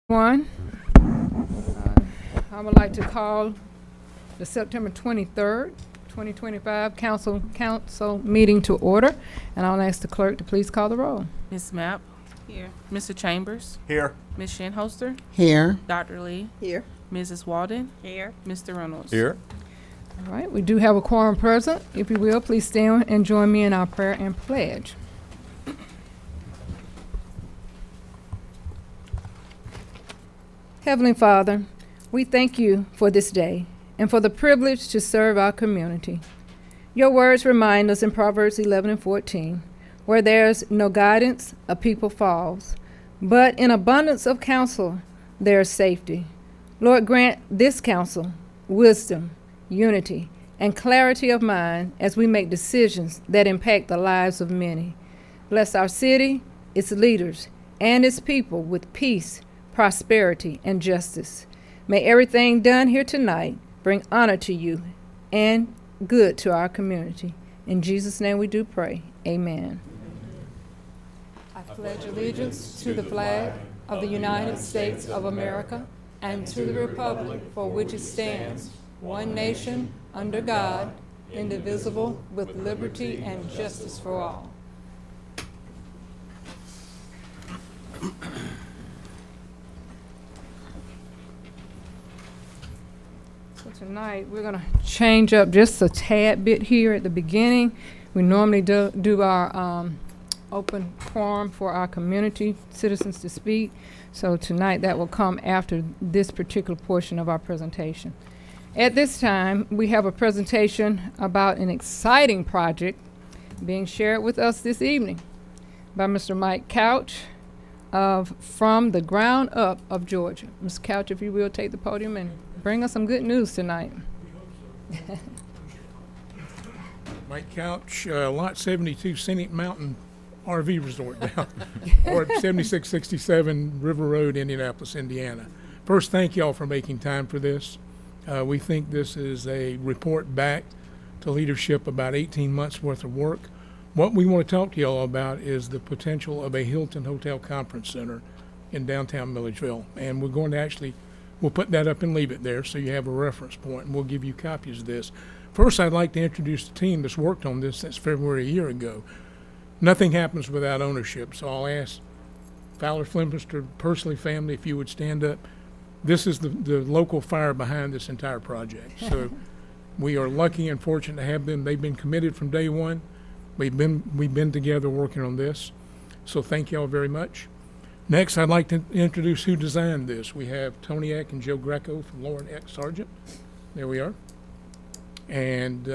One, I would like to call the September 23rd, 2025 council meeting to order, and I'll ask the clerk to please call the roll. Ms. Mapp. Here. Mr. Chambers. Here. Ms. Shinholster. Here. Dr. Lee. Here. Mrs. Walden. Here. Mr. Reynolds. Here. All right, we do have a quorum present. If you will, please stand and join me in our prayer and pledge. Heavenly Father, we thank you for this day and for the privilege to serve our community. Your words remind us in Proverbs 11 and 14, where there's no guidance, a people falls, but in abundance of counsel, there is safety. Lord, grant this counsel wisdom, unity, and clarity of mind as we make decisions that impact the lives of many. Bless our city, its leaders, and its people with peace, prosperity, and justice. May everything done here tonight bring honor to you and good to our community. In Jesus' name we do pray. Amen. I pledge allegiance to the flag of the United States of America and to the republic for which it stands, one nation, under God, indivisible, with liberty and justice for all. So tonight, we're going to change up just a tad bit here at the beginning. We normally do our open forum for our community citizens to speak. So tonight, that will come after this particular portion of our presentation. At this time, we have a presentation about an exciting project being shared with us this evening by Mr. Mike Couch of From the Ground Up of Georgia. Mr. Couch, if you will, take the podium and bring us some good news tonight. Mike Couch, Lot 72 Scenic Mountain RV Resort down, or 7667 River Road, Indianapolis, Indiana. First, thank y'all for making time for this. We think this is a report back to leadership about 18 months worth of work. What we want to talk to y'all about is the potential of a Hilton Hotel Conference Center in downtown Milledgeville. And we're going to we'll put that up and leave it there so you have a reference point, and we'll give you copies of this. First, I'd like to introduce the team that's worked on this since February a year ago. Nothing happens without ownership, so I'll ask Fowler Flimster, Pursley family, if you would stand up. This is the local fire behind this entire project. So we are lucky and fortunate to have them. They've been committed from day one. We've been together working on this. So thank y'all very much. Next, I'd like to introduce who designed this. We have Tony Eck and Joe Greco from Lauren Eck Sargent. There we are. And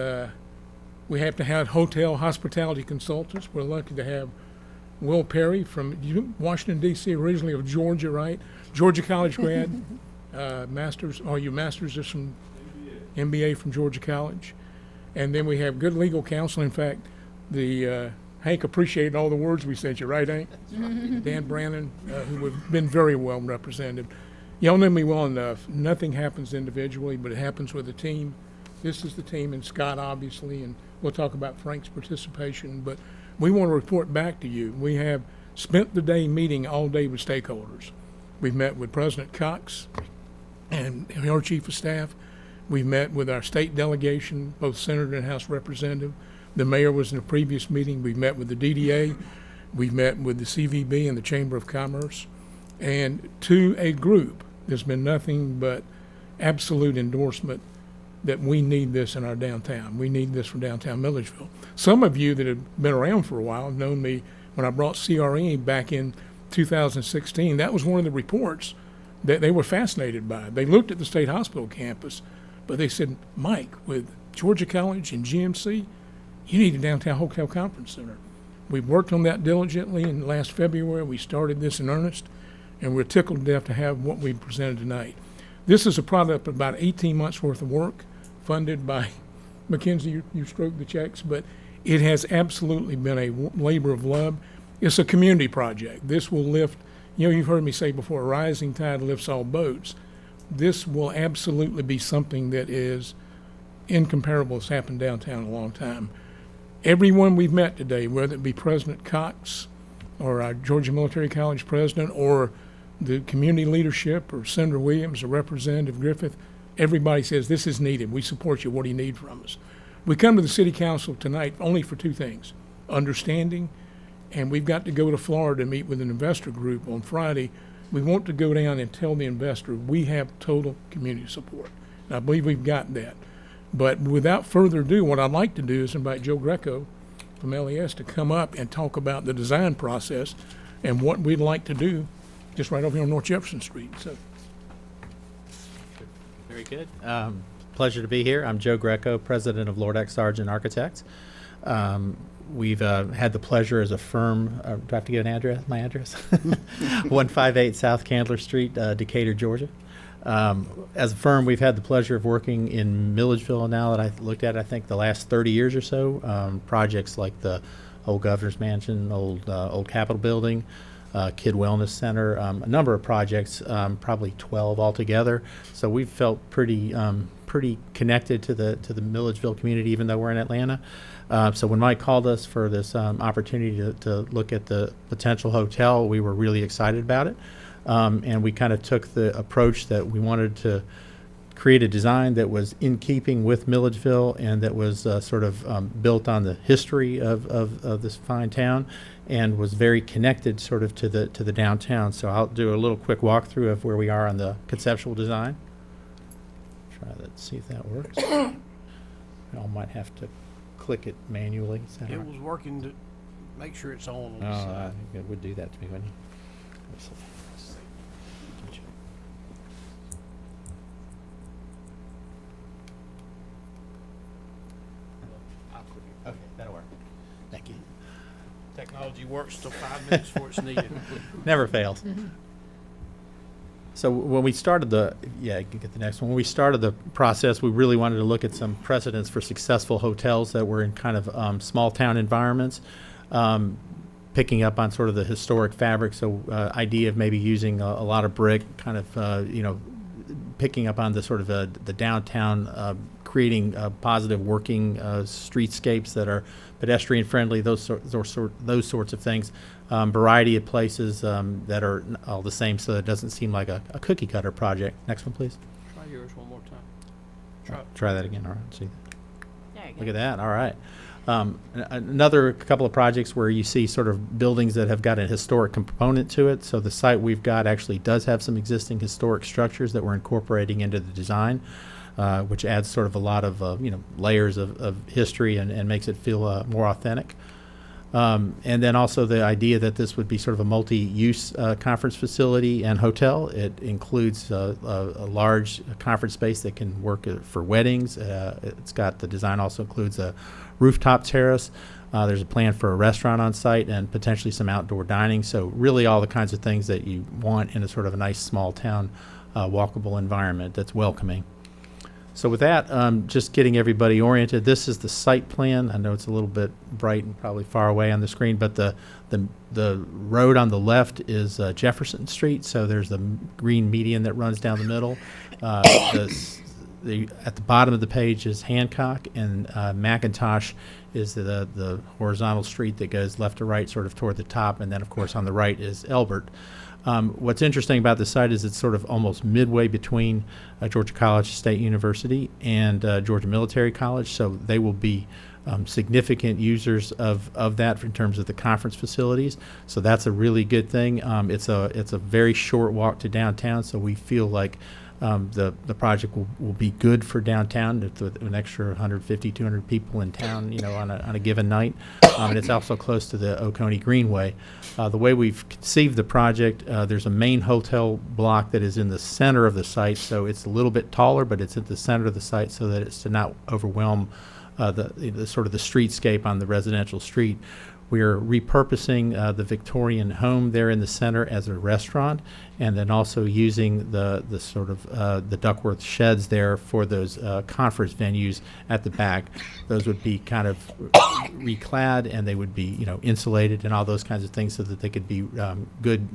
we have to have hotel hospitality consultants. We're lucky to have Will Perry from Washington, D.C., originally of Georgia, right? Georgia College grad. Masters is from MBA from Georgia College. And then we have good legal counsel. In fact, Hank appreciated all the words we sent you, right, Hank? Dan Brannon, who have been very well represented. Y'all know me well enough. Nothing happens individually, but it happens with a team. This is the team, and Scott, obviously, and we'll talk about Frank's participation. But we want to report back to you. We have spent the day meeting all day with stakeholders. We've met with President Cox and our chief of staff. We've met with our state delegation, both senator and House representative. The mayor was in a previous meeting. We've met with the DDA. We've met with the CVB and the Chamber of Commerce. And to a group, there's been nothing but absolute endorsement that we need this in our downtown. We need this for downtown Milledgeville. Some of you that have been around for a while have known me when I brought CRE back in 2016. That was one of the reports that they were fascinated by. They looked at the state hospital campus, but they said, Mike, with Georgia College and GMC, you need a downtown hotel conference center. We've worked on that diligently, and last February we started this in earnest, and we're tickled to death to have what we presented tonight. This is a product of about 18 months worth of work, funded by McKinsey. You stroked the checks, but it has absolutely been a labor of love. It's a community project. This will lift, you've heard me say before, a rising tide lifts all boats. This will absolutely be something that is incomparable. It's happened downtown a long time. Everyone we've met today, whether it be President Cox or our Georgia Military College president or the community leadership or Senator Williams or Representative Griffith, everybody says, this is needed. We support you. What do you need from us? We come to the city council tonight only for two things: understanding, and we've got to go to Florida to meet with an investor group on Friday. We want to go down and tell the investor we have total community support. And I believe we've got that. But without further ado, what I'd like to do is invite Joe Greco from LES to come up and talk about the design process and what we'd like to do just right over here on North Jefferson Street. So, Very good. Pleasure to be here. I'm Joe Greco, president of Lordex Sargent Architects. We've had the pleasure as a firm, do I have to give an address, my address? 158 South Candler Street, Decatur, Georgia. As a firm, we've had the pleasure of working in Milledgeville now that I've looked at, I think, the last 30 years or so. Projects like the old Governor's Mansion, old Capitol Building, Kid Wellness Center, a number of projects, probably 12 altogether. So we've felt pretty connected to the Milledgeville community, even though we're in Atlanta. So when Mike called us for this opportunity to look at the potential hotel, we were really excited about it. And we kind of took the approach that we wanted to create a design that was in keeping with Milledgeville and that was sort of built on the history of this fine town and was very connected sort of to the downtown. So I'll do a little quick walkthrough of where we are on the conceptual design. Try that, see if that works. Y'all might have to click it manually. Is that It all right? was working to make sure it's on Oh, the side. it would do that to me, wouldn't it? Let's see. Okay, that'll work. Thank you. Technology works till 5 minutes before it's needed. Never fails. So when we started you can get the next one. When we started the process, we really wanted to look at some precedents for successful hotels that were in kind of small town environments, picking up on sort of the historic fabric. So idea of maybe using a lot of brick, kind of, picking up on the sort of the downtown, creating positive working streetscapes that are pedestrian friendly, those sorts of things. Variety of places that are all the same, so it doesn't seem like a cookie cutter project. Next one, please. Try yours one more time. Try that again. All right. See. There you go. Look at that. All right. Another couple of projects where you see sort of buildings that have got a historic component to it. So the site we've got actually does have some existing historic structures that we're incorporating into the design, which adds sort of a lot of layers of history and makes it feel more authentic. And then also the idea that this would be sort of a multi-use conference facility and hotel. It includes a large conference space that can work for weddings. It's got, the design also includes a rooftop terrace. There's a plan for a restaurant on site and potentially some outdoor dining. So really all the kinds of things that you want in a sort of a nice small town walkable environment that's welcoming. So with that, just getting everybody oriented, this is the site plan. I know it's a little bit bright and probably far away on the screen, but the road on the left is Jefferson Street, so there's the green median that runs down the middle. At the bottom of the page is Hancock, and McIntosh is the horizontal street that goes left to right sort of toward the top, and then of course on the right is Elbert. What's interesting about the site is it's sort of almost midway between Georgia College State University and Georgia Military College, so they will be significant users of that in terms of the conference facilities. So that's a really good thing. It's a very short walk to downtown, so we feel like the project will be good for downtown with an extra 150, 200 people in town, on a given night. And it's also close to the Oconee Greenway. The way we've conceived the project, there's a main hotel block that is in the center of the site, so it's a little bit taller, but it's at the center of the site so that it's to not overwhelm the sort of the streetscape on the residential street. We're repurposing the Victorian home there in the center as a restaurant, and then also using the sort of the Duckworth sheds there for those conference venues at the back. Those would be kind of reclad, and they would be insulated and all those kinds of things so that they could be good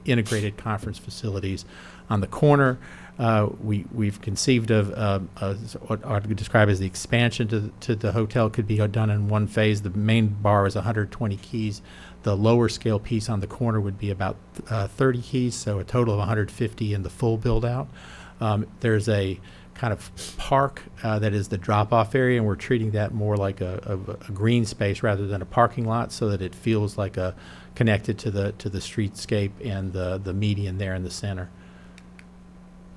integrated conference facilities. On the corner, we've conceived of what I would describe as the expansion to the hotel could be done in one phase. The main bar is 120 120 keys. The lower scale piece on the corner would be about 30 keys, so a total of 150 in the full build out. There's a kind of park that is the drop-off area, and we're treating that more like a green space rather than a parking lot, so that it feels like connected to the streetscape and the median there in the center.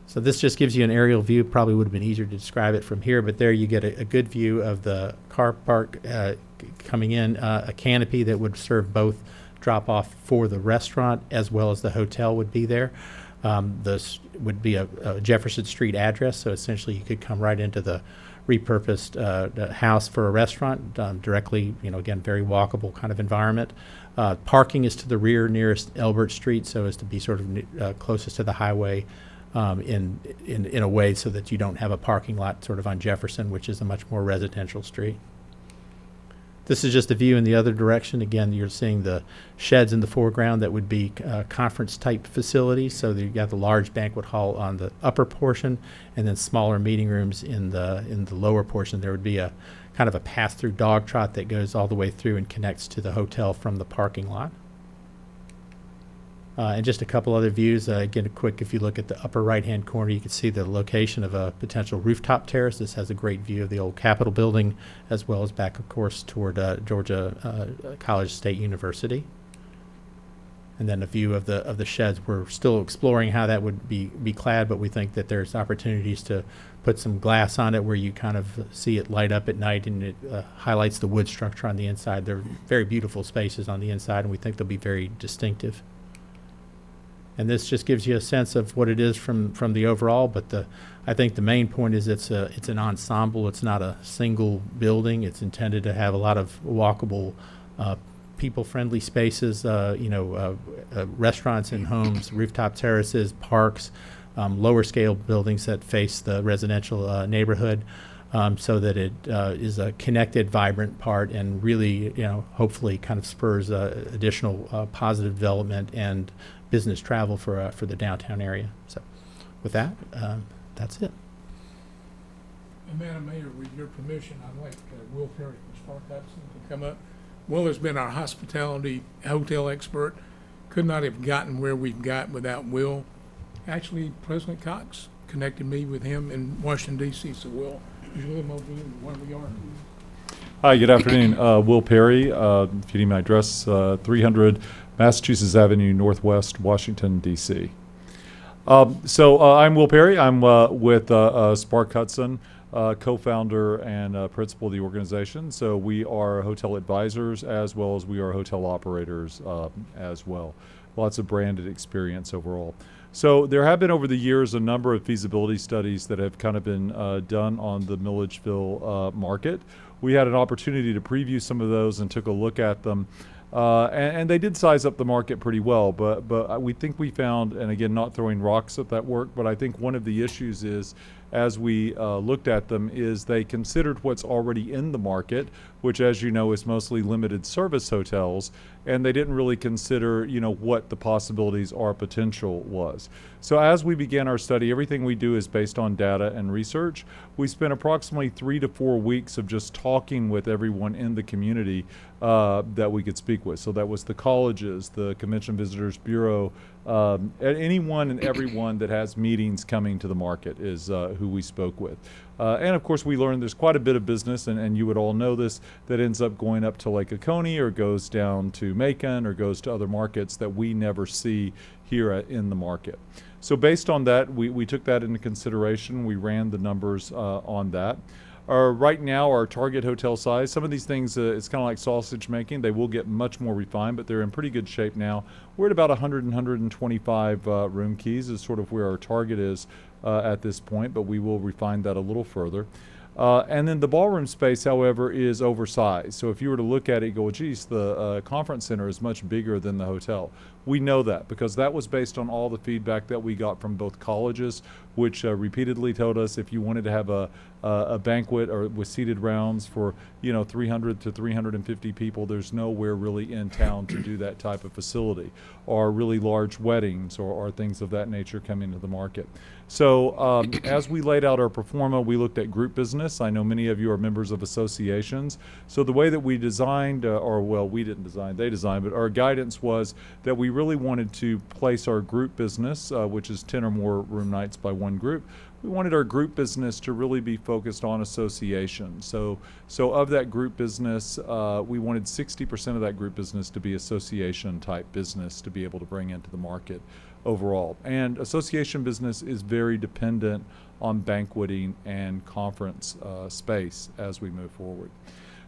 So this just gives you an aerial view. Probably would have been easier to describe it from here, but there you get a good view of the car park coming in, a canopy that would serve both drop-off for the restaurant as well as the hotel would be there. This would be a Jefferson Street address, so essentially you could come right into the repurposed house for a restaurant directly, again, very walkable kind of environment. Parking is to the rear nearest Elbert Street, so as to be sort of closest to the highway in a way so that you don't have a parking lot sort of on Jefferson, which is a much more residential street. This is just a view in the other direction. Again, you're seeing the sheds in the foreground that would be conference-type facilities. So you've got the large banquet hall on the upper portion, and then smaller meeting rooms in the lower portion. There would be a kind of a pass-through dog trot that goes all the way through and connects to the hotel from the parking lot. And just a couple other views. Again, if you look at the upper right-hand corner, you can see the location of a potential rooftop terrace. This has a great view of the old Capitol building, as well as back, of course, toward Georgia College State University. And then a view of the sheds. We're still exploring how that would be clad, but we think that there's opportunities to put some glass on it where you kind of see it light up at night, and it highlights the wood structure on the inside. They're very beautiful spaces on the inside, and we think they'll be very distinctive. And this just gives you a sense of what it is from the overall, but I think the main point is it's an ensemble. It's not a single building. It's intended to have a lot of walkable, people-friendly spaces, restaurants and homes, rooftop terraces, parks, lower scale buildings that face the residential neighborhood, so that it is a connected, vibrant part, and really, hopefully kind of spurs additional positive development and business travel for the downtown area. So with that, that's it. And Madam Mayor, with your permission, I'd like Will Perry from Spark Hudson to come up. Will has been our hospitality hotel expert. Could not have gotten where we've got without Will. Actually, President Cox connected me with him in Washington, D.C. So Will, you live over here where we are. Hi, good afternoon. Will Perry, if you need my address, 300 Massachusetts Avenue Northwest, Washington, D.C. So I'm Will Perry. I'm with Spark Hudson, co-founder and principal of the organization. So we are hotel advisors as well as we are hotel operators as well. Lots of branded experience overall. So there have been over the years a number of feasibility studies that have kind of been done on the Milledgeville market. We had an opportunity to preview some of those and took a look at them. And they did size up the market pretty well, but we think we found, and again, not throwing rocks at that work, but I think one of the issues is, as we looked at them, is they considered what's already in the market, which, as you know, is mostly limited service hotels, and they didn't really consider, what the possibilities or potential was. So as we began our study, everything we do is based on data and research. We spent approximately 3 to 4 weeks of just talking with everyone in the community that we could speak with. So that was the colleges, the Convention Visitors Bureau, anyone and everyone that has meetings coming to the market is who we spoke with. And of course, we learned there's quite a bit of business, and you would all know this, that ends up going up to Lake Oconee or goes down to Macon or goes to other markets that we never see here in the market. So based on that, we took that into consideration. We ran the numbers on that. Right now, our target hotel size, some of these things, it's kind of like sausage making. They will get much more refined, but they're in pretty good shape now. We're at about 100 and 125 room keys is sort of where our target is at this point, but we will refine that a little further. And then the ballroom space, however, is oversized. So if you were to look at it, you go, geez, the conference center is much bigger than the hotel. We know that because that was based on all the feedback that we got from both colleges, which repeatedly told us if you wanted to have a a banquet or with seated rounds for 300 to 350 people. There's nowhere really in town to do that type of facility, or really large weddings or things of that nature coming to the market. So as we laid out our pro forma, we looked at group business. I know many of you are members of associations. So the way that we designed, we didn't design, they designed, but our guidance was that we really wanted to place our group business, which is 10 or more room nights by one group. We wanted our group business to really be focused on association. So of that group business, we wanted 60% of that group business to be association type business to be able to bring into the market overall. And association business is very dependent on banqueting and conference space as we move forward.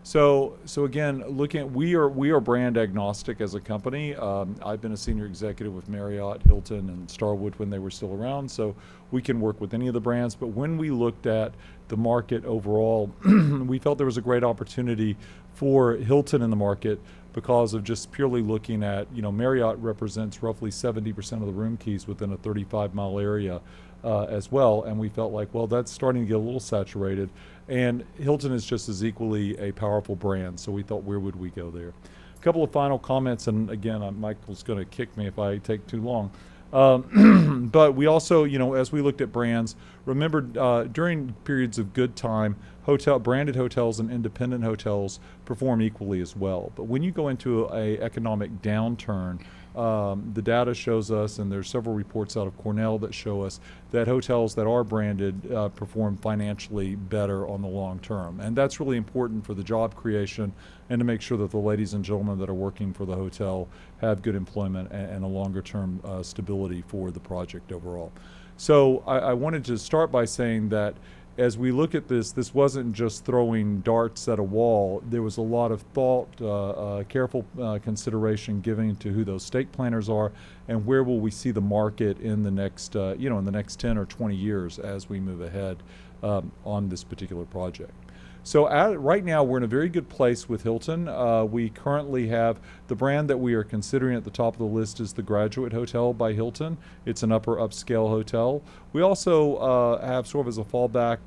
So again, looking at, we are brand agnostic as a company. I've been a senior executive with Marriott, Hilton, and Starwood when they were still around, so we can work with any of the brands. But when we looked at the market overall, we felt there was a great opportunity for Hilton in the market because of just purely looking at, Marriott represents roughly 70% of the room keys within a 35-mile area as well, and we felt like, well, that's starting to get a little saturated, and Hilton is just as equally a powerful brand, so we thought, where would we go there? A couple of final comments, and again, Michael's going to kick me if I take too long. But we also, as we looked at brands, remember during periods of good time, branded hotels and independent hotels perform equally as well. But when you go into a economic downturn, the data shows us, and there's several reports out of Cornell that show us that hotels that are branded perform financially better on the long term. And that's really important for the job creation and to make sure that the ladies and gentlemen that are working for the hotel have good employment and a longer term stability for the project overall. So I wanted to start by saying that as we look at this wasn't just throwing darts at a wall. There was a lot of thought, careful consideration given to who those stake planners are and where will we see the market in the next, in the next 10 or 20 years as we move ahead on this particular project. So right now we're in a very good place with Hilton. We currently have the brand that we are considering at the top of the list is the Graduate Hotel by Hilton. It's an upper upscale hotel. We also have sort of as a fallback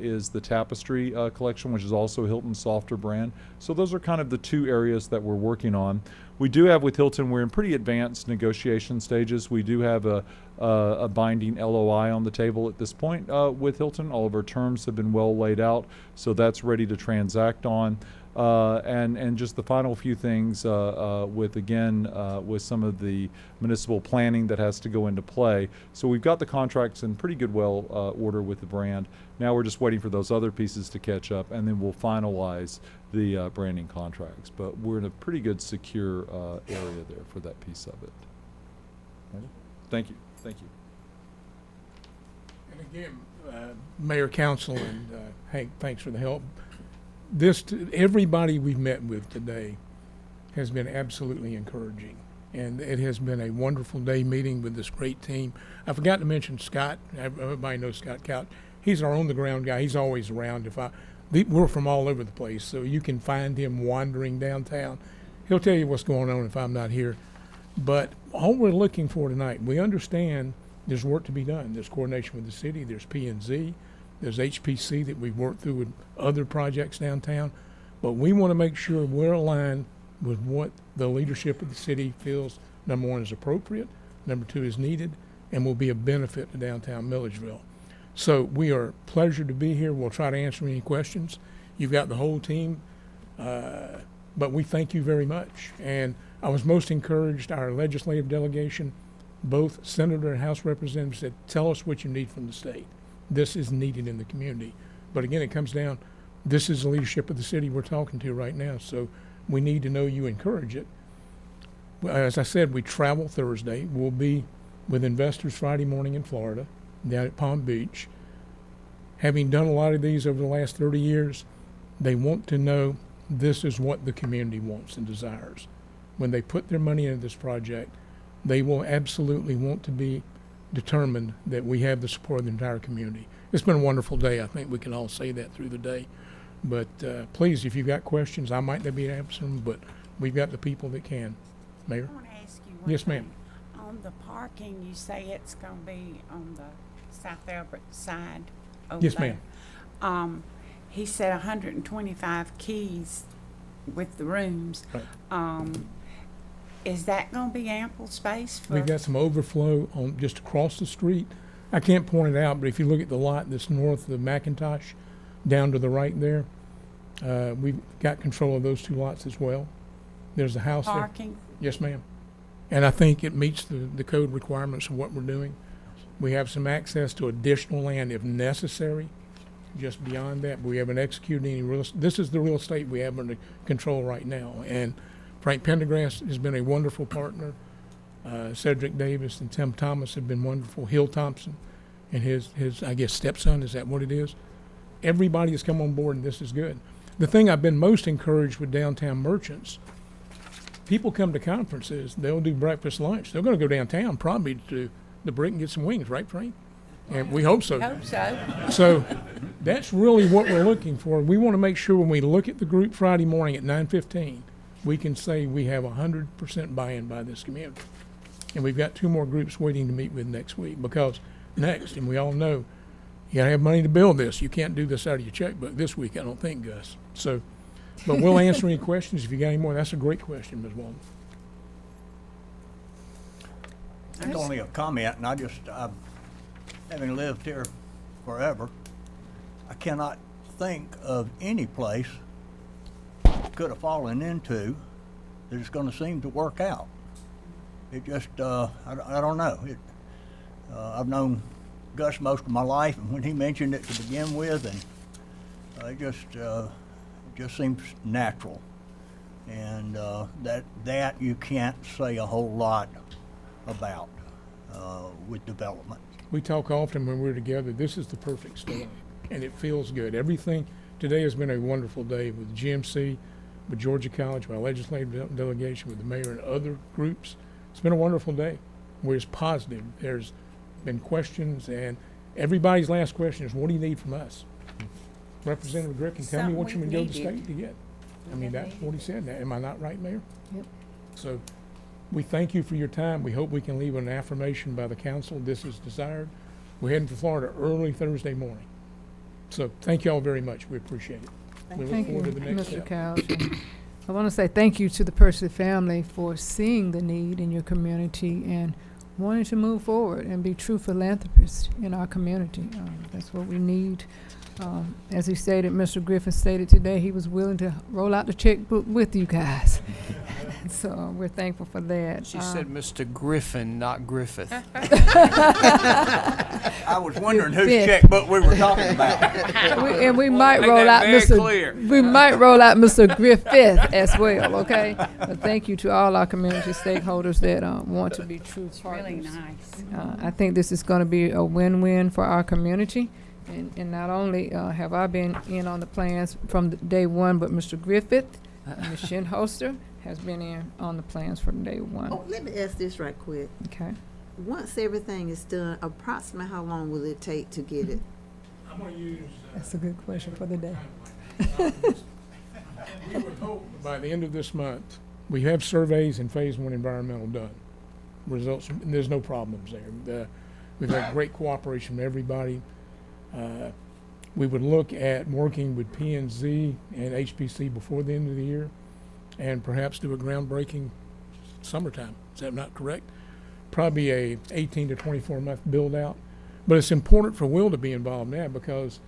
is the Tapestry collection, which is also Hilton's softer brand. So those are kind of the two areas that we're working on. We do have with Hilton, we're in pretty advanced negotiation stages. We do have a binding LOI on the table at this point with Hilton. All of our terms have been well laid out, so that's ready to transact on. And just the final few things with some of the municipal planning that has to go into play. So we've got the contracts in pretty good order with the brand. Now we're just waiting for those other pieces to catch up, and then we'll finalize the branding contracts. But we're in a pretty good secure area there for that piece of it. Thank you. Thank you. And again, Mayor, Council, and Hank, thanks for the help. Everybody we've met with today has been absolutely encouraging, and it has been a wonderful day meeting with this great team. I forgot to mention Scott. Everybody knows Scott Couch. He's our on-the-ground guy. He's always around. We're from all over the place, so you can find him wandering downtown. He'll tell you what's going on if I'm not here. But all we're looking for tonight, we understand there's work to be done. There's coordination with the city. There's P&Z. There's HPC that we've worked through with other projects downtown. But we want to make sure we're aligned with what the leadership of the city feels, number one, is appropriate, number two, is needed, and will be a benefit to downtown Milledgeville. So we are pleasure to be here. We'll try to answer any questions. You've got the whole team, but we thank you very much. And I was most encouraged, our legislative delegation, both Senator and House Representatives said, tell us what you need from the state. This is needed in the community. But again, it comes down, this is the leadership of the city we're talking to right now, so we need to know you encourage it. As I said, we travel Thursday. We'll be with investors Friday morning in Florida, down at Palm Beach. Having done a lot of these over the last 30 years, they want to know this is what the community wants and desires. When they put their money into this project, they will absolutely want to be determined that we have the support of the entire community. It's been a wonderful day. I think we can all say that through the day. But please, if you've got questions, I might not be able to answer them, but we've got the people that can. Mayor? I want to ask you one Yes, thing. ma'am. On the parking, you say it's going to be on the South Albert side over Yes, there. ma'am. He said 125 keys with the rooms. Right. Is that gonna be ample space for? We've got some overflow on just across the street. I can't point it out, but if you look at the lot that's north of McIntosh, down to the right there, we've got control of those two lots as well. There's a house there. Parking? Yes, ma'am. And I think it meets the code requirements of what we're doing. We have some access to additional land if necessary, just beyond that. But we haven't executed any this is the real estate we have under control right now. And Frank Pendergrass has been a wonderful partner. Cedric Davis and Tim Thomas have been wonderful. Hill Thompson and his I guess, stepson, is that what it is? Everybody has come on board, and this is good. The thing I've been most encouraged with Downtown Merchants, people come to conferences, they'll do breakfast, lunch. They're going to go downtown probably to the Brick and get some wings, right, Frank? And we hope so. Hope so. So that's really what we're looking for. We want to make sure when we look at the group Friday morning at 9:15, we can say we have 100% buy-in by this community. And we've got 2 more groups waiting to meet with next week, because next, and we all know, you gotta have money to build this. You can't do this out of your checkbook this week, I don't think, Gus. So, but we'll answer any questions if you got any more. That's a great question, Ms. Walton. It's only a comment, and having lived here forever, I cannot think of any place could have fallen into that is going to seem to work out. It just, I don't know. I've known Gus most of my life, and when he mentioned it to begin with, and it just seems natural. And that you can't say a whole lot about with development. We talk often when we're together, this is the perfect storm, and it feels good. Everything, today has been a wonderful day with GMC, with Georgia College, with our legislative delegation, with the mayor and other groups. It's been a wonderful day. We're just positive. There's been questions, and everybody's last question is, what do you need from us? Representative Griffin, tell me what you would go to the state to get. I mean, that's what he said. Am I not right, Mayor? Yep. So we thank you for your time. We hope we can leave an affirmation by the council. This is desired. We're heading to Florida early Thursday morning. So thank you all very much. We appreciate it. We look Thank you, forward to the next Mr. step. Couch. And I want to say thank you to the Percy family for seeing the need in your community and wanting to move forward and be true philanthropists in our community. That's what we need. As he stated, Mr. Griffin stated today, he was willing to roll out the checkbook with you guys. So we're thankful for that. She said Mr. Griffin, not Griffith. I was wondering whose Fifth. checkbook we were talking about. We might Make roll that out very Mr. clear. We might roll out Mr. Griffith as well, okay? But thank you to all our community stakeholders that want to be true partners. Really nice. I think this is going to be a win-win for our community. And not only have I been in on the plans from day one, but Mr. Griffith, Ms. Shinholster has been in on the plans from day one. Oh, let me ask this right quick. Okay. Once everything is done, approximately how long will it take to get it? I'm going to use. That's a good question for the day. We would hope by the end of this month, we have surveys and phase 1 environmental done. Results, and there's no problems there. We've had great cooperation from everybody. We would look at working with P&Z and HPC before the end of the year and perhaps do a groundbreaking summertime. Is that not correct? Probably a 18 to 24 month build out. But it's important for Will to be involved now because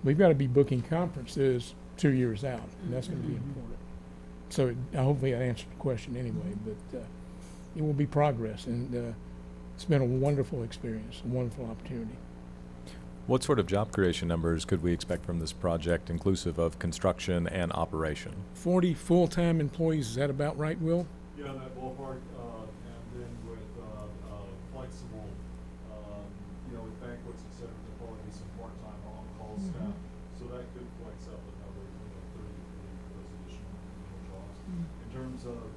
we've got to be booking conferences 2 years out, and that's going to be important. So hopefully I answered the question anyway, but it will be progress, and it's been a wonderful experience, a wonderful opportunity. What sort of job creation numbers could we expect from this project, inclusive of construction and operation? 40 full-time employees, is that about right, Will? Yeah, that ballpark, and then with flexible, with banquets, et cetera, there'll probably be some part-time on-call staff. So that could flex up another 30 for those additional jobs. In terms of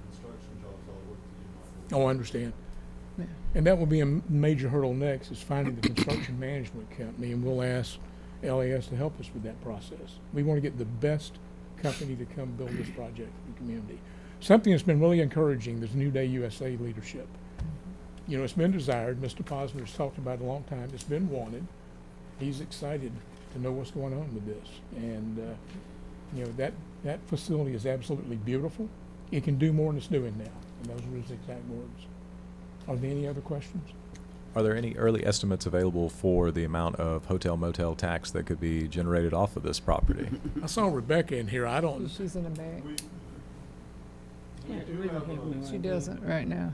construction jobs, I'll look to you, Michael. Oh, I understand. And that will be a major hurdle next, is finding the construction management company, and we'll ask LAS to help us with that process. We want to get the best company to come build this project for the community. Something that's been really encouraging is New Day USA leadership. You know, it's been desired. Mr. Posner's talked about it a long time. It's been wanted. he's excited to know what's going on with this. And, you know, that facility is absolutely beautiful. It can do more than it's doing now. And those were his exact words. Are there any other questions? Are there any early estimates available for the amount of hotel motel tax that could be generated off of this property? I saw Rebecca in here. I don't, She's in the back. She doesn't right now.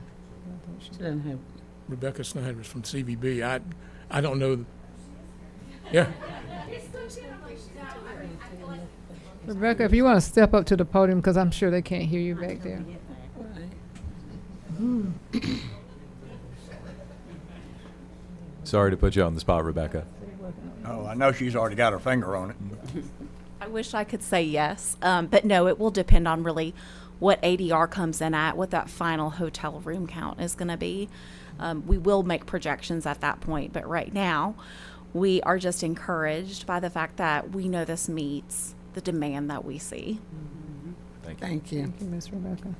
Doesn't Rebecca Snyder is from CVB. I don't know. Yeah. Rebecca, if you want to step up to the podium, because I'm sure they can't hear you back there. Sorry to put you on the spot, Rebecca. Oh, I know she's already got her finger on it. I wish I could say yes, but no, it will depend on really what ADR comes in at, what that final hotel room count is going to be. We will make projections at that point, but right now, we are just encouraged by the fact that we know this meets the demand that we see. Thank you. Thank you. Thank you, Ms. Rebecca.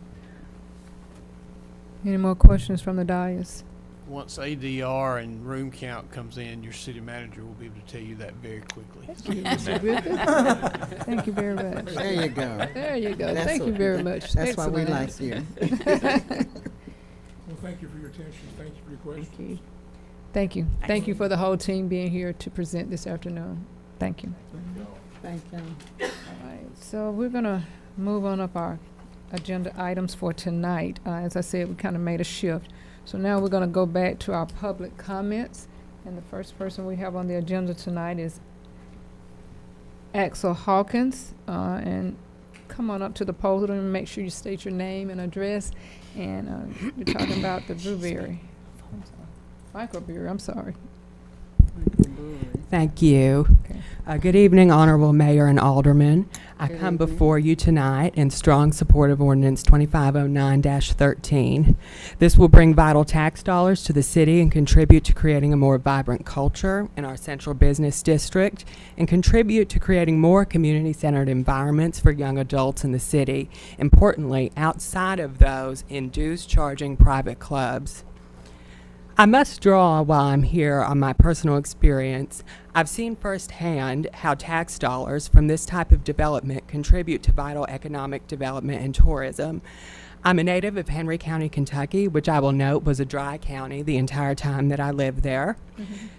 Any more questions from the dais? Once ADR and room count comes in, your city manager will be able to tell you that very quickly. Thank you, Mr. Griffith. Thank you very much. There you go. There you go. That's Thank you what- very much. That's why we Excellent like answer. you. Well, thank you for your attention. Thank you for your questions. Thank you. Thank you. Thank you for the whole team being here to present this afternoon. Thank you. Thank you. All right, so we're gonna move on up our agenda items for tonight. As I said, we kind of made a shift. So now we're gonna go back to our public comments. And the first person we have on the agenda tonight is Axel Hawkins. And come on up to the podium and make sure you state your name and address. And you're talking about the blueberry. Microbrewery, I'm sorry. Thank you. Okay. Good evening, Honorable Mayor and Aldermen. I Good come evening. before you tonight in strong support of Ordinance 2509-13. This will bring vital tax dollars to the city and contribute to creating a more vibrant culture in our central business district and contribute to creating more community-centered environments for young adults in the city, importantly, outside of those in dues-charging private clubs. I must draw, while I'm here, on my personal experience. I've seen firsthand how tax dollars from this type of development contribute to vital economic development and tourism. I'm a native of Henry County, Kentucky, which I will note was a dry county the entire time that I lived there.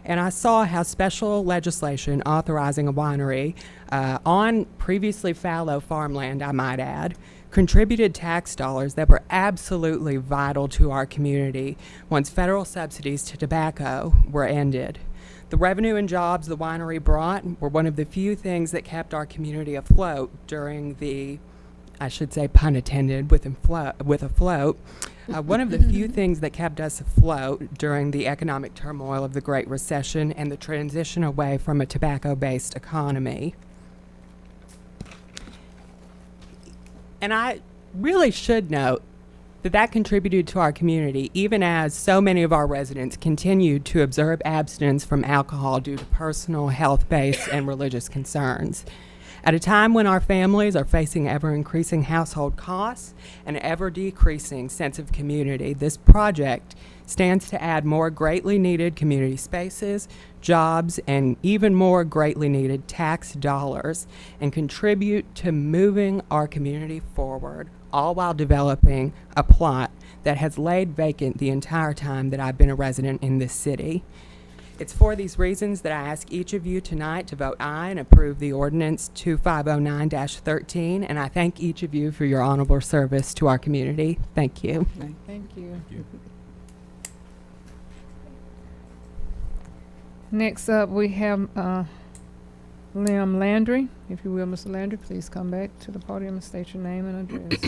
And I saw how special legislation authorizing a winery on previously fallow farmland, I might add, contributed tax dollars that were absolutely vital to our community once federal subsidies to tobacco were ended. The revenue and jobs the winery brought were one of the few things that kept our community afloat during the, I should say pun intended, with afloat, one of the few things that kept us afloat during the economic turmoil of the Great Recession and the transition away from a tobacco-based economy. And I really should note that that contributed to our community, even as so many of our residents continued to observe abstinence from alcohol due to personal, health-based, and religious concerns. At a time when our families are facing ever-increasing household costs and an ever-decreasing sense of community, this project stands to add more greatly needed community spaces, jobs, and even more greatly needed tax dollars and contribute to moving our community forward, all while developing a plot that has laid vacant the entire time that I've been a resident in this city. It's for these reasons that I ask each of you tonight to vote aye and approve the ordinance 2509-13, and I thank each of you for your honorable service to our community. Thank you. Thank you. Next up, we have Liam Landry. If you will, Mr. Landry, please come back to the podium and state your name and address.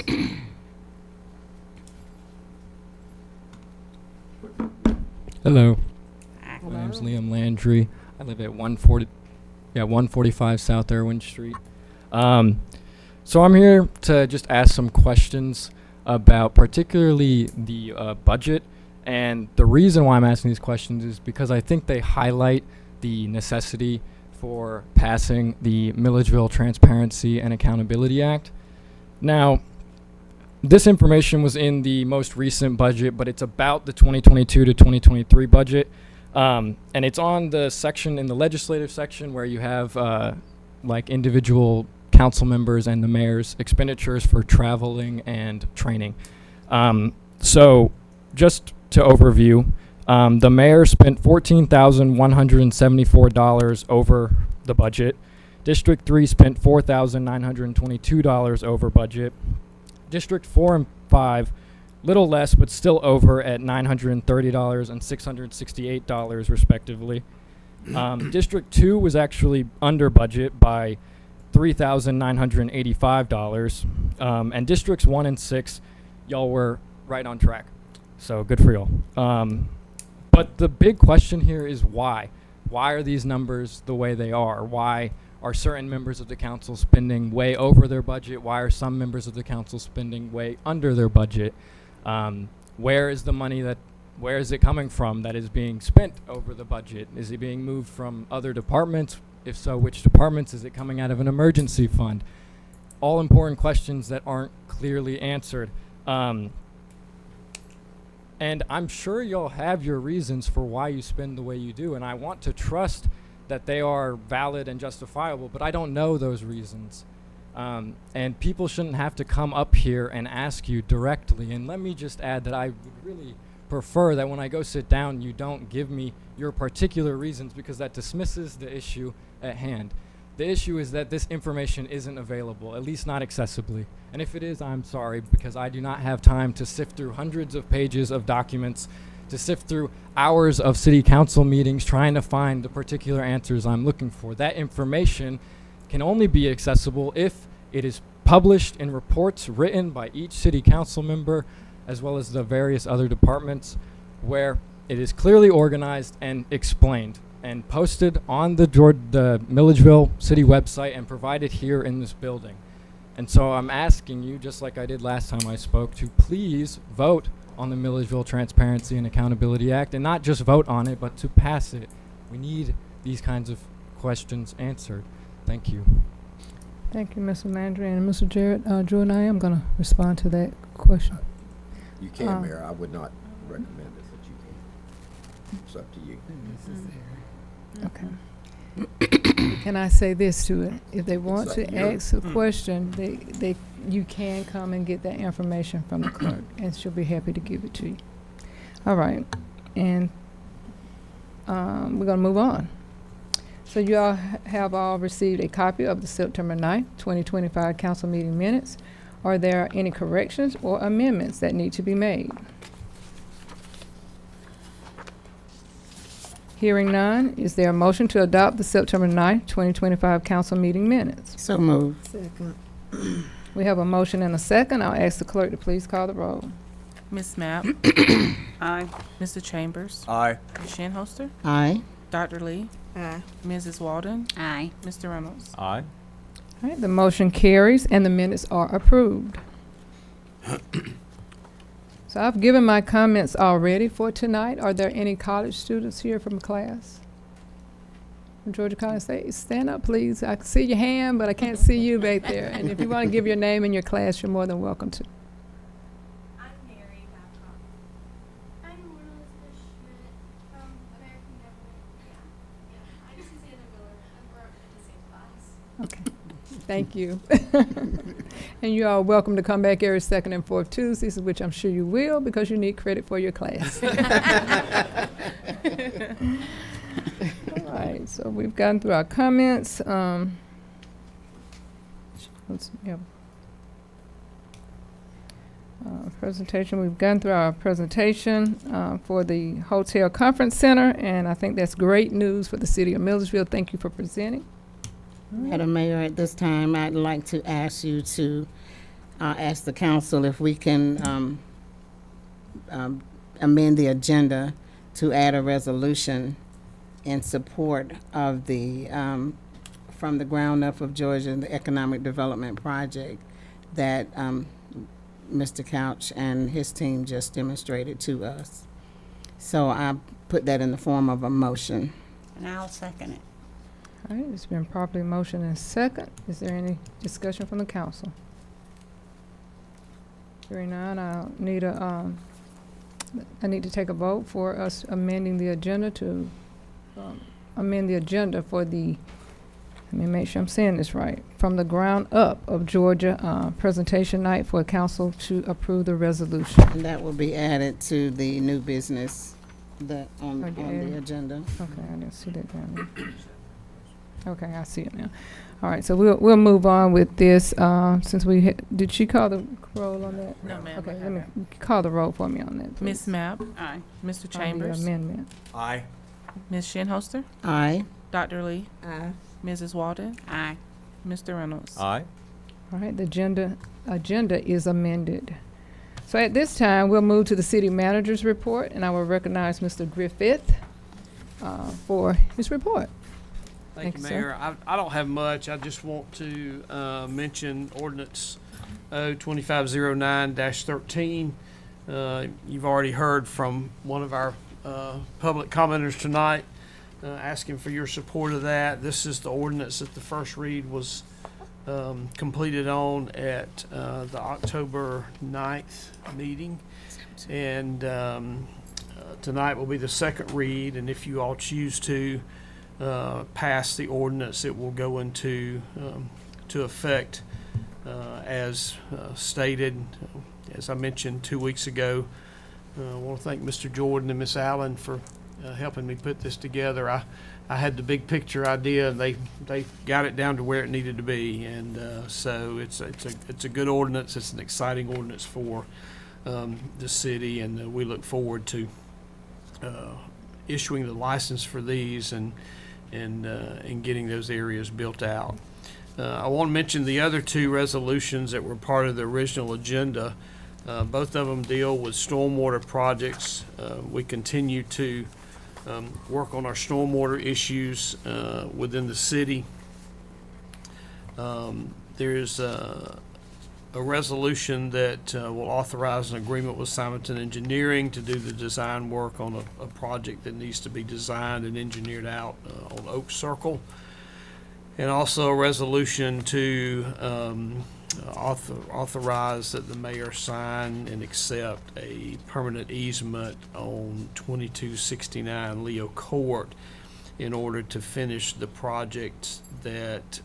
Hello. My name's Liam Landry. I live at 145 South Irwin Street. So I'm here to just ask some questions about particularly the budget. And the reason why I'm asking these questions is because I think they highlight the necessity for passing the Milledgeville Transparency and Accountability Act. Now, this information was in the most recent budget, but it's about the 2022 to 2023 budget. And it's on the section in the legislative section where you have like individual council members and the mayor's expenditures for traveling and training. So just to overview, the mayor spent $14,174 over the budget. District 3 spent $4,922 over budget. District 4 and 5, little less, but still over at $930 and $668 respectively. District 2 was actually under budget by $3,985. And districts 1 and 6, y'all were right on track. So good for y'all. But the big question here is why? Why are these numbers the way they are? Why are certain members of the council spending way over their budget? Why are some members of the council spending way under their budget? Where is the money where is it coming from that is being spent over the budget? Is it being moved from other departments? If so, which departments? Is it coming out of an emergency fund? All important questions that aren't clearly answered. And I'm sure you'll have your reasons for why you spend the way you do, and I want to trust that they are valid and justifiable, but I don't know those reasons. And people shouldn't have to come up here and ask you directly. And let me just add that I would really prefer that when I go sit down, you don't give me your particular reasons, because that dismisses the issue at hand. The issue is that this information isn't available, at least not accessibly. And if it is, I'm sorry, because I do not have time to sift through hundreds of pages of documents, to sift through hours of city council meetings trying to find the particular answers I'm looking for. That information can only be accessible if it is published in reports written by each city council member, as well as the various other departments, where it is clearly organized and explained and posted on the Milledgeville city website and provided here in this building. And so I'm asking you, just like I did last time I spoke, to please vote on the Milledgeville Transparency and Accountability Act, and not just vote on it, but to pass it. We need these kinds of questions answered. Thank you. Thank you, Mr. Landry and Mr. Jarrett. Drew and I am going to respond to that question. You can, Mayor. I would not recommend it, but you can. It's up to you. Okay. Can I say this to it? If they want to ask a question, you can come and get that information from the clerk, and she'll be happy to give it to you. All right, and we're gonna move on. So you all have all received a copy of the September 9th, 2025 council meeting minutes. Are there any corrections or amendments that need to be made? Hearing none, is there a motion to adopt the September 9th, 2025 council meeting minutes? So moved. Second. We have a motion and a second. I'll ask the clerk to please call the roll. Ms. Mapp? Aye. Mr. Chambers? Aye. Ms. Shinholster? Aye. Dr. Lee? Aye. Mrs. Walden? Aye. Mr. Reynolds? Aye. All right, the motion carries and the minutes are approved. So I've given my comments already for tonight. Are there any college students here from class? From Georgia College State, stand up, please. I can see your hand, but I can't see you back there. And if you want to give your name and your class, you're more than welcome to. I'm Mary Babcock. I'm Elizabeth Schmidt from American Government. Yeah. I'm Susanna Miller. I grew up in the same class. Okay, thank you. And you are welcome to come back every second and fourth Tuesdays, which I'm sure you will, because you need credit for your class. All right, so we've gotten through our comments. Presentation. We've gone through our presentation for the Hotel Conference Center, and I think that's great news for the city of Milledgeville. Thank you for presenting. Madam Mayor, at this time, I'd like to ask you to ask the council if we can amend the agenda to add a resolution in support of the From the Ground Up of Georgia, the Economic Development Project that Mr. Couch and his team just demonstrated to us. So I put that in the form of a motion. And I'll second it. All right, it's been properly motioned and second. Is there any discussion from the council? Hearing none, I'll need a I need to take a vote for us amending the agenda to amend the agenda for the, let me make sure I'm saying this right, from the ground up of Georgia presentation night for council to approve the resolution. And that will be added to the new business that on Okay. the agenda. Okay, I didn't see that down there. Okay, I see it now. All right, so we'll move on with this, since did she call the roll on that? No, ma'am. Okay, let me call the roll for me on that, please. Ms. Mapp, Aye. Mr. On the Chambers, amendment. Aye. Ms. Shinholster, Aye. Dr. Lee, Aye. Mrs. Walden, Aye. Mr. Reynolds. Aye. All right, the agenda is amended. So at this time, we'll move to the city manager's report, and I will recognize Mr. Griffith for his report. Thank Thank you, you, sir. Mayor. I don't have much. I just want to mention ordinance 2509-13. You've already heard from one of our public commenters tonight asking for your support of that. This is the ordinance that the first read was completed on at the October 9th meeting. And tonight will be the second read, and if you all choose to pass the ordinance, it will go into to effect as stated. As I mentioned 2 weeks ago, I want to thank Mr. Jordan and Miss Allen for helping me put this together. I had the big picture idea, and they got it down to where it needed to be, and so it's a good ordinance. It's an exciting ordinance for the city, and we look forward to issuing the license for these and getting those areas built out. I want to mention the other two resolutions that were part of the original agenda. Both of them deal with stormwater projects. We continue to work on our stormwater issues within the city. There's a resolution that will authorize an agreement with Simonton Engineering to do the design work on a project that needs to be designed and engineered out on Oak Circle. And also a resolution to authorize that the mayor sign and accept a permanent easement on 2269 Leo Court in order to finish the projects that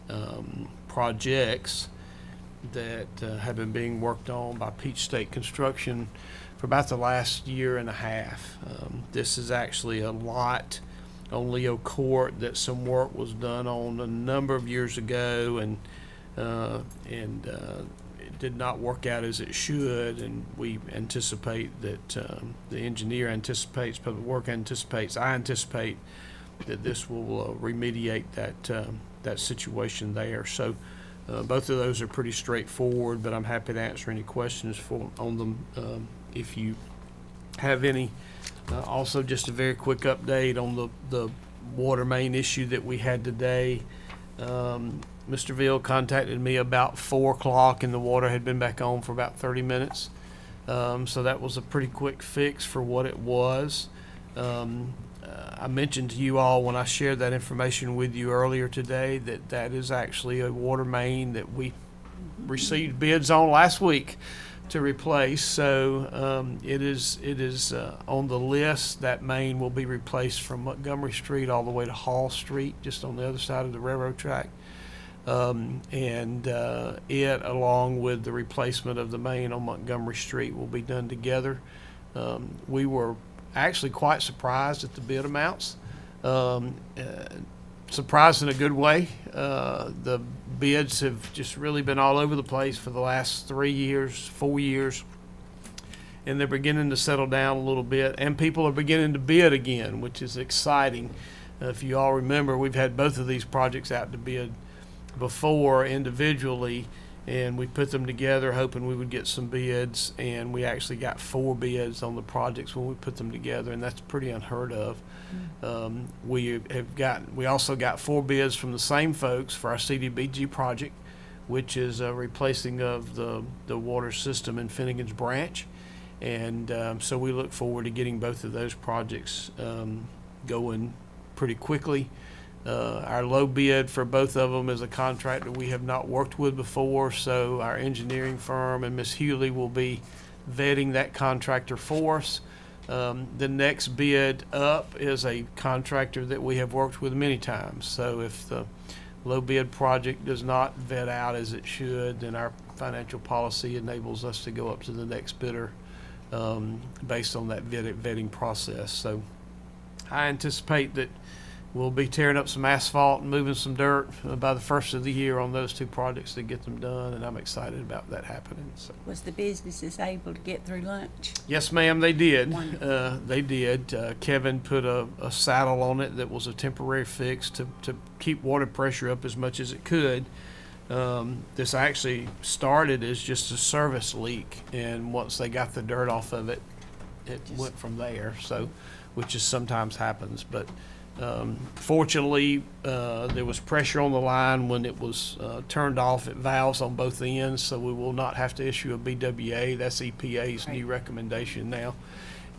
have been being worked on by Peach State Construction for about the last year and a half. This is actually a lot on Leo Court that some work was done on a number of years ago, and it did not work out as it should, and we anticipate that the engineer anticipates, Public Work anticipates, I anticipate that this will remediate that situation there. So both of those are pretty straightforward, but I'm happy to answer any questions on them if you have any. Also, just a very quick update on the water main issue that we had today. Mr. Ville contacted me about 4 o'clock, and the water had been back on for about 30 minutes. So that was a pretty quick fix for what it was. I mentioned to you all when I shared that information with you earlier today that is actually a water main that we received bids on last week to replace. So it is on the list. That main will be replaced from Montgomery Street all the way to Hall Street, just on the other side of the railroad track. It, along with the replacement of the main on Montgomery Street, will be done together. We were actually quite surprised at the bid amounts. Surprised in a good way. The bids have just really been all over the place for the last 3 years, 4 years, and they're beginning to settle down a little bit, and people are beginning to bid again, which is exciting. If you all remember, we've had both of these projects out to bid before individually, and we put them together hoping we would get some bids, and we actually got 4 bids on the projects when we put them together, and that's pretty unheard of. We also got 4 bids from the same folks for our CDBG project, which is a replacing of the water system in Finnegan's Branch, and so we look forward to getting both of those projects going pretty quickly. Our low bid for both of them is a contractor we have not worked with before, so our engineering firm and Ms. Hewley will be vetting that contractor for us. The next bid up is a contractor that we have worked with many times. So if the low bid project does not vet out as it should, then our financial policy enables us to go up to the next bidder based on that vetting process. So I anticipate that we'll be tearing up some asphalt and moving some dirt by the first of the year on those two projects to get them done, and I'm excited about that happening. So. Was the businesses able to get through lunch? Yes, ma'am, they did. Wonderful. They did. Kevin put a saddle on it that was a temporary fix to keep water pressure up as much as it could. This actually started as just a service leak, and once they got the dirt off of it, it went from there. So, which is sometimes happens, but fortunately, there was pressure on the line when it was turned off at valves on both ends, so we will not have to issue a BWA. That's EPA's new recommendation now.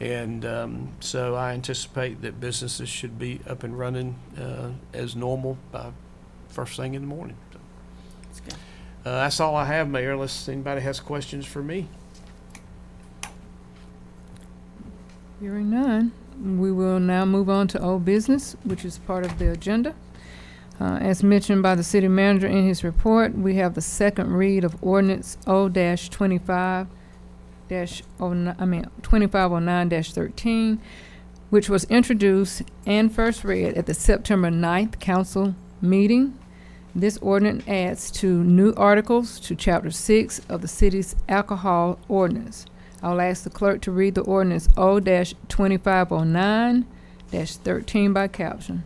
And so I anticipate that businesses should be up and running as normal by first thing in the morning. So, That's good. that's all I have, Mayor, unless anybody has questions for me. Hearing none, we will now move on to old business, which is part of the agenda. As mentioned by the city manager in his report, we have the second read of ordinance O-2509-13, which was introduced and first read at the September 9th council meeting. This ordinance adds 2 new articles to Chapter 6 of the city's alcohol ordinance. I'll ask the clerk to read the ordinance O-2509-13 by caption.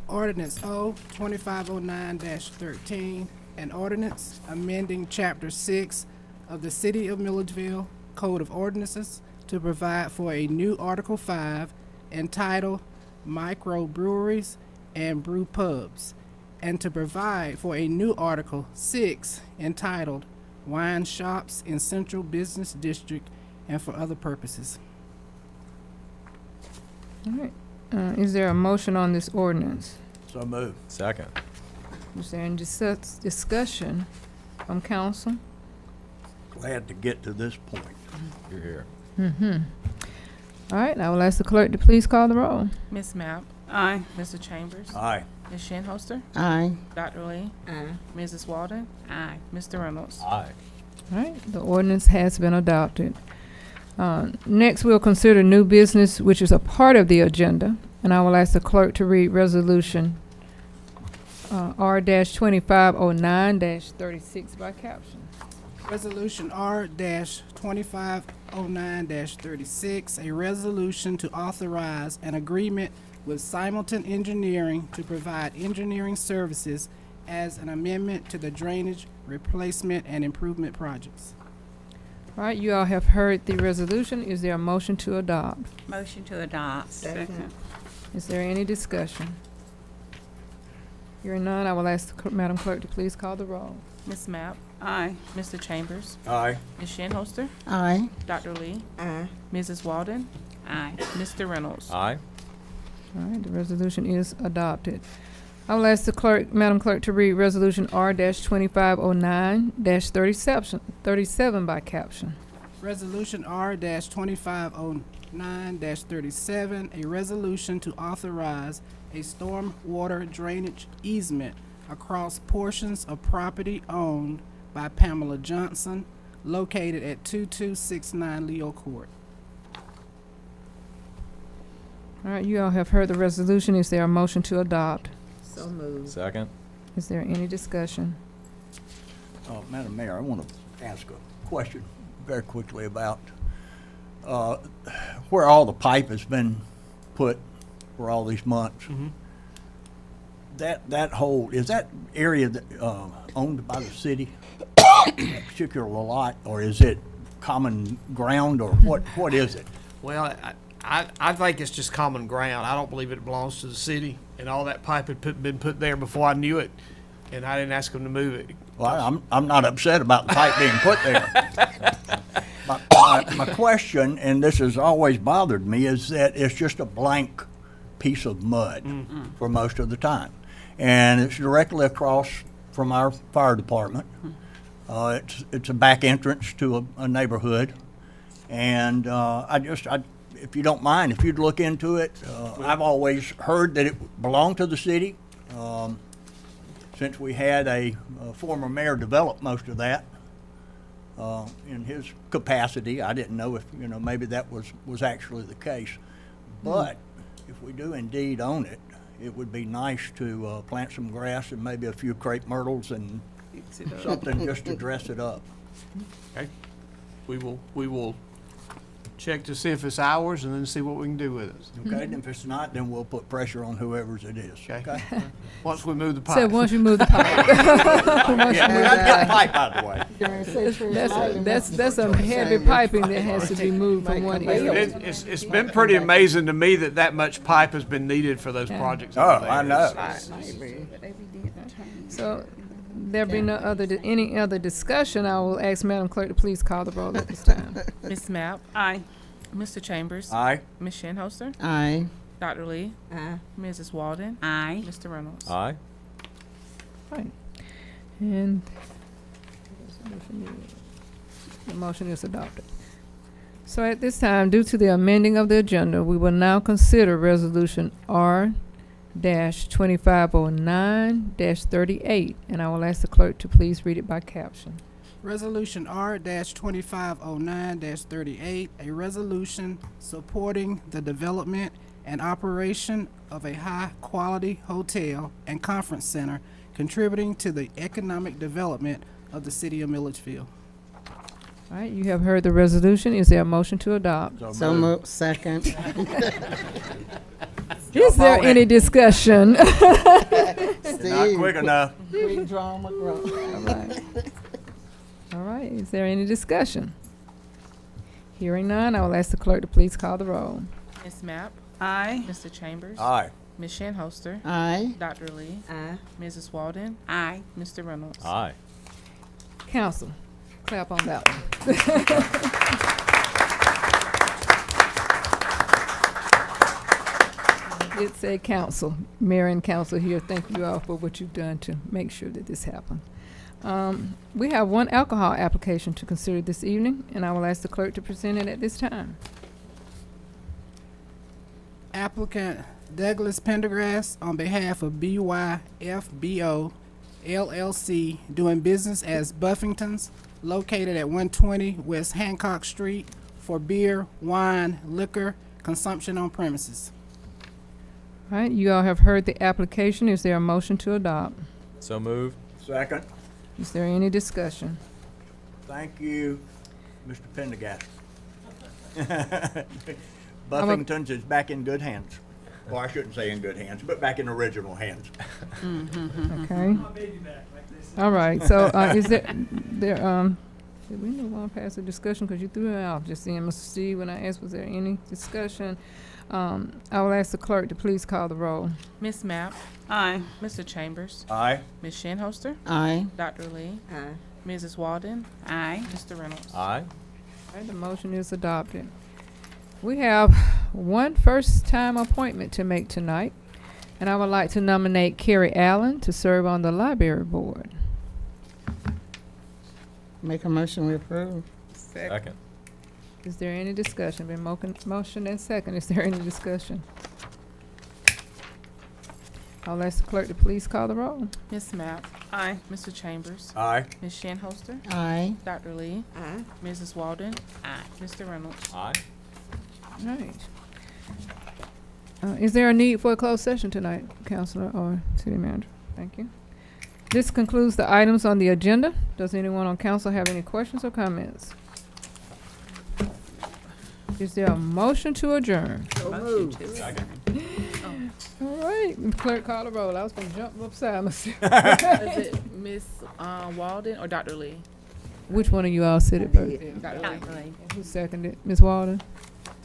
Ordinance O-2509-13, an ordinance amending Chapter 6 of the City of Milledgeville Code of Ordinances to provide for a new Article 5 entitled Microbreweries and Brew Pubs, and to provide for a new Article 6 entitled Wine Shops in Central Business District and for other purposes. All right. Is there a motion on this ordinance? So moved. Second. Is there any discussion from council? Glad to get to this point. You're here. All right, I will ask the clerk to please call the roll. Ms. Mapp? Aye. Mr. Chambers? Aye. Ms. Shinholster? Aye. Dr. Lee? Aye. Mrs. Walden? Aye. Mr. Reynolds? Aye. All right, the ordinance has been adopted. Next, we'll consider new business, which is a part of the agenda, and I will ask the clerk to read resolution R-2509-36 by caption. Resolution R-2509-36, a resolution to authorize an agreement with Simulton Engineering to provide engineering services as an amendment to the drainage replacement and improvement projects. All right, you all have heard the resolution. Is there a motion to adopt? Motion to adopt. Second. Is there any discussion? Hearing none, I will ask the Madam Clerk to please call the roll. Ms. Mapp? Aye. Mr. Chambers? Aye. Ms. Shinholster? Aye. Dr. Lee? Aye. Mrs. Walden? Aye. Mr. Reynolds? Aye. All right, the resolution is adopted. I will ask the clerk, Madam Clerk, to read resolution R-2509-37 by caption. Resolution R-2509-37, a resolution to authorize a storm water drainage easement across portions of property owned by Pamela Johnson, located at 2269 Leo Court. All right, you all have heard the resolution. Is there a motion to adopt? So moved. Second. Is there any discussion? Madam Mayor, I want to ask a question very quickly about where all the pipe has been put for all these months. That whole, is that area that, owned by the city, that particular lot, or is it common ground, or what is it? Well, I think it's just common ground. I don't believe it belongs to the city, and all that pipe had been put there before I knew it, and I didn't ask them to move it. Well, I'm not upset about the pipe being put there. My question, and this has always bothered me, is that it's just a blank piece of mud for most of the time. And it's directly across from our fire department. It's a back entrance to a neighborhood. And if you don't mind, if you'd look into it, I've always heard that it belonged to the city. Since we had a former mayor develop most of that in his capacity, I didn't know if, maybe that was actually the case. But if we do indeed own it, it would be nice to plant some grass and maybe a few crepe myrtles and something just to dress it up. Okay. We will check to see if it's ours and then see what we can do with it. Okay, and if it's not, then we'll put pressure on whoever's it is. Okay. Once we move the pipe. So once you move the pipe. Once you Yeah, we move gotta the get the pipe. pipe out of the way. That's some heavy piping that has to be moved from one area. It's been pretty amazing to me that much pipe has been needed for those projects. Oh, over there. I know. So there be no any other discussion, I will ask Madam Clerk to please call the roll at this time. Ms. Mapp? Aye. Mr. Chambers? Aye. Ms. Shinholster? Aye. Dr. Lee? Aye. Mrs. Walden? Aye. Mr. Reynolds? Aye. Right. And the motion is adopted. So at this time, due to the amending of the agenda, we will now consider Resolution R-2509-38, and I will ask the clerk to please read it by caption. Resolution R-2509-38, a resolution supporting the development and operation of a high-quality hotel and conference center contributing to the economic development of the city of Milledgeville. All right, you have heard the resolution. Is there a motion to adopt? So moved. Second. Is there on any it. discussion? Not quick enough. All right. All right, is there any discussion? Hearing none, I will ask the clerk to please call the roll. Ms. Mapp? Aye. Mr. Chambers? Aye. Ms. Shinholster? Aye. Dr. Lee? Aye. Mrs. Walden? Aye. Mr. Reynolds? Aye. Council, clap on that one. It said council, mayor and council here, thank you all for what you've done to make sure that this happened. We have one alcohol application to consider this evening, and I will ask the clerk to present it at this time. Applicant Douglas Pendergrass on behalf of BYFBO LLC doing business as Buffington's located at 120 West Hancock Street for beer, wine, liquor, consumption on premises. All right, you all have heard the application. Is there a motion to adopt? So moved. Second. Is there any discussion? Thank you, Mr. Pendergast. Buffington's is back in good hands. Well, I shouldn't say in good hands, but back in original hands. Okay. All right, so, is there, did we move on past the discussion, because you threw it out, just seeing Mr. Steve, when I asked, was there any discussion? I will ask the clerk to please call the roll. Ms. Mapp? Aye. Mr. Chambers? Aye. Ms. Shinholster? Aye. Dr. Lee? Aye. Mrs. Walden? Aye. Mr. Reynolds? Aye. All right, the motion is adopted. We have one first-time appointment to make tonight, and I would like to nominate Carrie Allen to serve on the library board. Make a motion we approve. Second. Is there any discussion? Been motion and second. Is there any discussion? I'll ask the clerk to please call the roll. Ms. Mapp? Aye. Mr. Chambers? Aye. Ms. Shinholster? Aye. Dr. Lee? Aye. Mrs. Walden? Aye. Mr. Reynolds? Aye. All right. Is there a need for a closed session tonight, Councilor or City Manager? Thank you. This concludes the items on the agenda. Does anyone on council have any questions or comments? Is there a motion to adjourn? So moved. Second. All right, clerk call the roll. I was gonna jump upside myself. Is it Ms. Walden or Dr. Lee? Which one of you all said it first? Dr. Lee. Dr. Lee. Who seconded? Ms. Walden?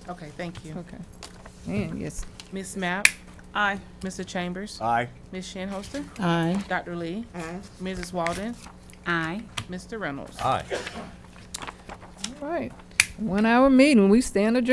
Okay, thank you. Okay. And yes. Ms. Mapp? Aye. Mr. Chambers? Aye. Ms. Shinholster? Aye. Dr. Lee? Aye. Mrs. Walden? Aye. Mr. Reynolds? Aye. All right. 1 hour meeting. We stand adjourned.